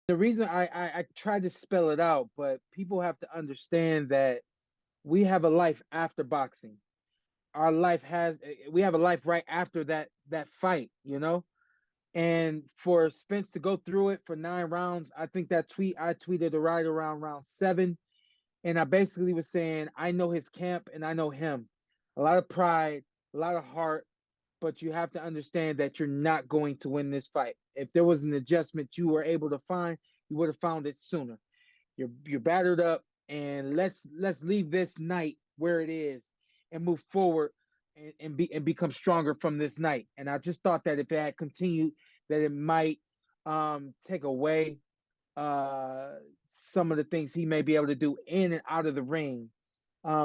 The reason I tried to spell it out, but people have to understand that we have a life after boxing. Our life has we have a life right after that fight, you know. And for Spence to go through it for 9 rounds, I think that tweet I tweeted right around round 7, and I basically was saying I know his camp and I know him. A lot of pride, a lot of heart, but you have to understand that you're not going to win this fight. If there was an adjustment you were able to find, you would have found it sooner. You're battered up, and let's leave this night where it is and move forward and become stronger from this night. And I just thought that if it had continued, that it might take away uh, some of the things he may be able to do in and out of the ring.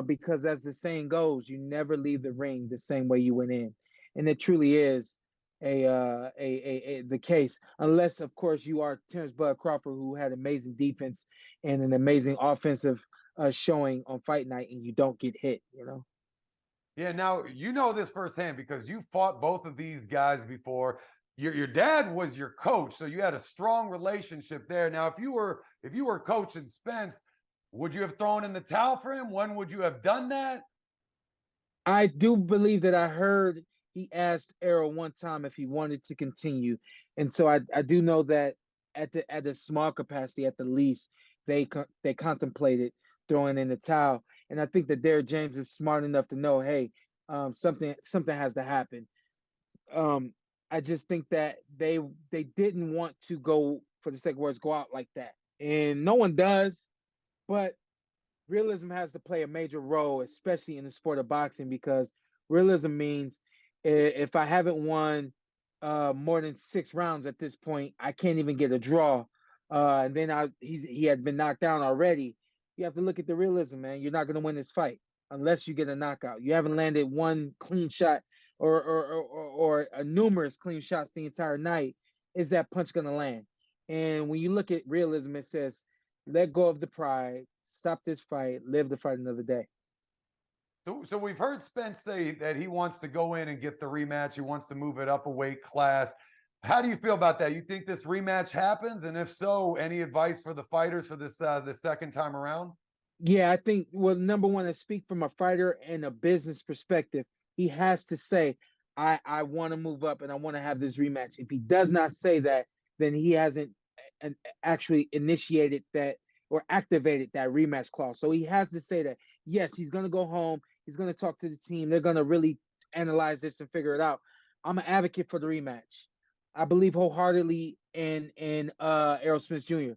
Because as the saying goes, you never leave the ring the same way you went in, and it truly is the case, unless of course you are Terence Bud Crawford, who had amazing defense and an amazing offensive showing on fight night, and you don't get hit. You know. Yeah, now you know this firsthand because you fought both of these guys before. Your dad was your coach, so you had a strong relationship there. Now, if you were coaching Spence, would you have thrown in the towel for him? When would you have done that? I do believe that I heard he asked Errol one time if he wanted to continue, and so I do know that at a small capacity, at the least, they contemplated throwing in the towel, and I think that Derek James is smart enough to know, hey, something has to happen. Um, I just think that they didn't want to go for the sake of words go out like that, and no one does, but realism has to play a major role, especially in the sport of boxing, because realism means if I haven't won more than 6 rounds at this point, I can't even get a draw. And then he had been knocked down already. You have to look at the realism, man. You're not going to win this fight unless you get a knockout. You haven't landed one clean shot or a numerous clean shots the entire night. Is that punch going to land? And when you look at realism, it says let go of the pride, stop this fight, live to fight another day. So we've heard Spence say that he wants to go in and get the rematch. He wants to move it up a weight class. How do you feel about that? You think this rematch happens? And if so, any advice for the fighters for this second time around? Yeah, I think, well, number one, to speak from a fighter and a business perspective, he has to say, I want to move up and I want to have this rematch. If he does not say that, then he hasn't actually initiated that or activated that rematch clause. So he has to say that, yes, he's going to go home. He's going to talk to the team. They're going to really analyze this and figure it out. I'm an advocate for the rematch. I believe wholeheartedly in Errol Spence Jr.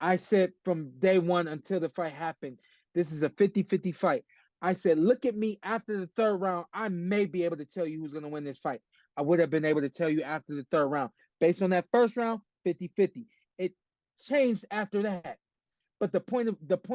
I said from day one until the fight happened, this is a 50-50 fight. I said, look at me after the third round. I may be able to tell you who's going to win this fight. I would have been able to tell you after the third round. Based on that first round, 50-50. It changed after that. But the point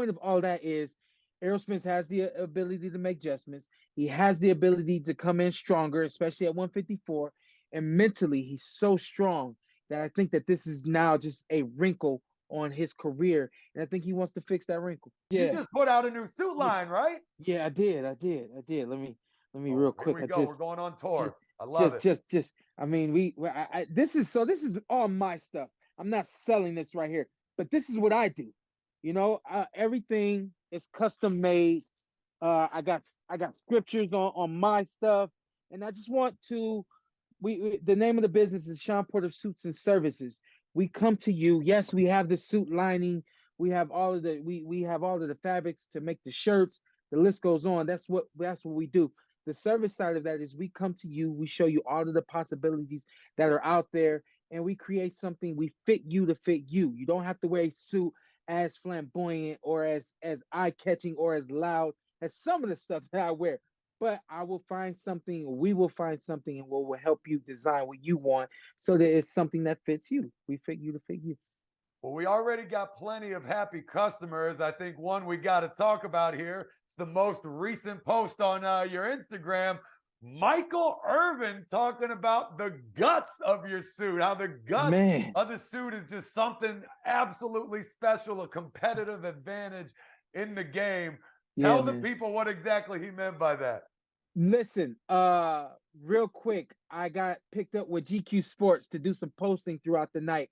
of all that is Errol Spence has the ability to make adjustments. He has the ability to come in stronger, especially at 154. And mentally, he's so strong that I think that this is now just a wrinkle on his career, and I think he wants to fix that wrinkle. You Yeah, just put out a new suit yeah, line, right? yeah. I did. Let me Oh, real here quick. we I go. We're just, going on just, tour. I love it. just. I mean, this is all my stuff. I'm not selling this right here, but this is what I do. Everything is custom made. I got scriptures on my stuff, and I just want to. The name of the business is Shawn Porter Suits and Services. We come to you. Yes, we have the suit lining. We have all of the fabrics to make the shirts. The list goes on. That's what we do. The service side of that is we come to you. We show you all of the possibilities that are out there, and we create something. We fit you to fit you. You don't have to wear a suit as flamboyant or as eye catching or as loud as some of the stuff that I wear, but I will find something, we will find something, and we'll help you design what you want so that it's something that fits you. We fit you to fit you. Well, we already got plenty of happy customers. I think one we got to talk about here. It's the most recent post on your Instagram. Michael Irvin talking about the guts of your suit, how the guts Man, of the suit is just something absolutely special, a competitive advantage in the game. yeah, Tell the man. people what exactly he meant by that. Listen, real quick, I got picked up with GQ Sports to do some posting throughout the night.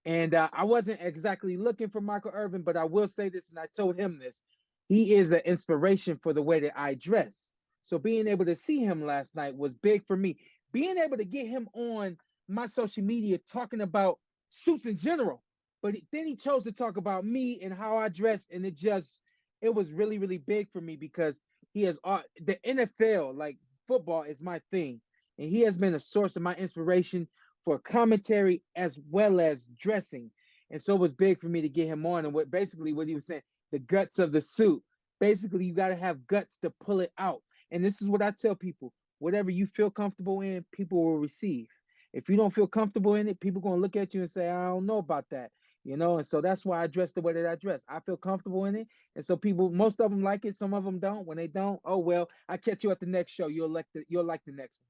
And I wasn't exactly looking for Michael Irvin, but I will say this, and I told him this. He is an inspiration for the way that I dress. So being able to see him last night was big for me. Being able to get him on my social media talking about suits in general. But then he chose to talk about me and how I dress, and it was really, really big for me because he has the NFL, like football, is my thing, and he has been a source of my inspiration for commentary as well as dressing. And so it was big for me to get him on. And what he was saying, the guts of the suit. Basically, you got to have guts to pull it out. And this is what I tell people: whatever you feel comfortable in, people will receive. If you don't feel comfortable in it, people gonna look at you and say, "I don't know about that," you know. And so that's why I dress the way that I dress. I feel comfortable in it, and so people, most of them like it, some of them don't. When they don't, oh well, I catch you at the next show. You'll like the next one.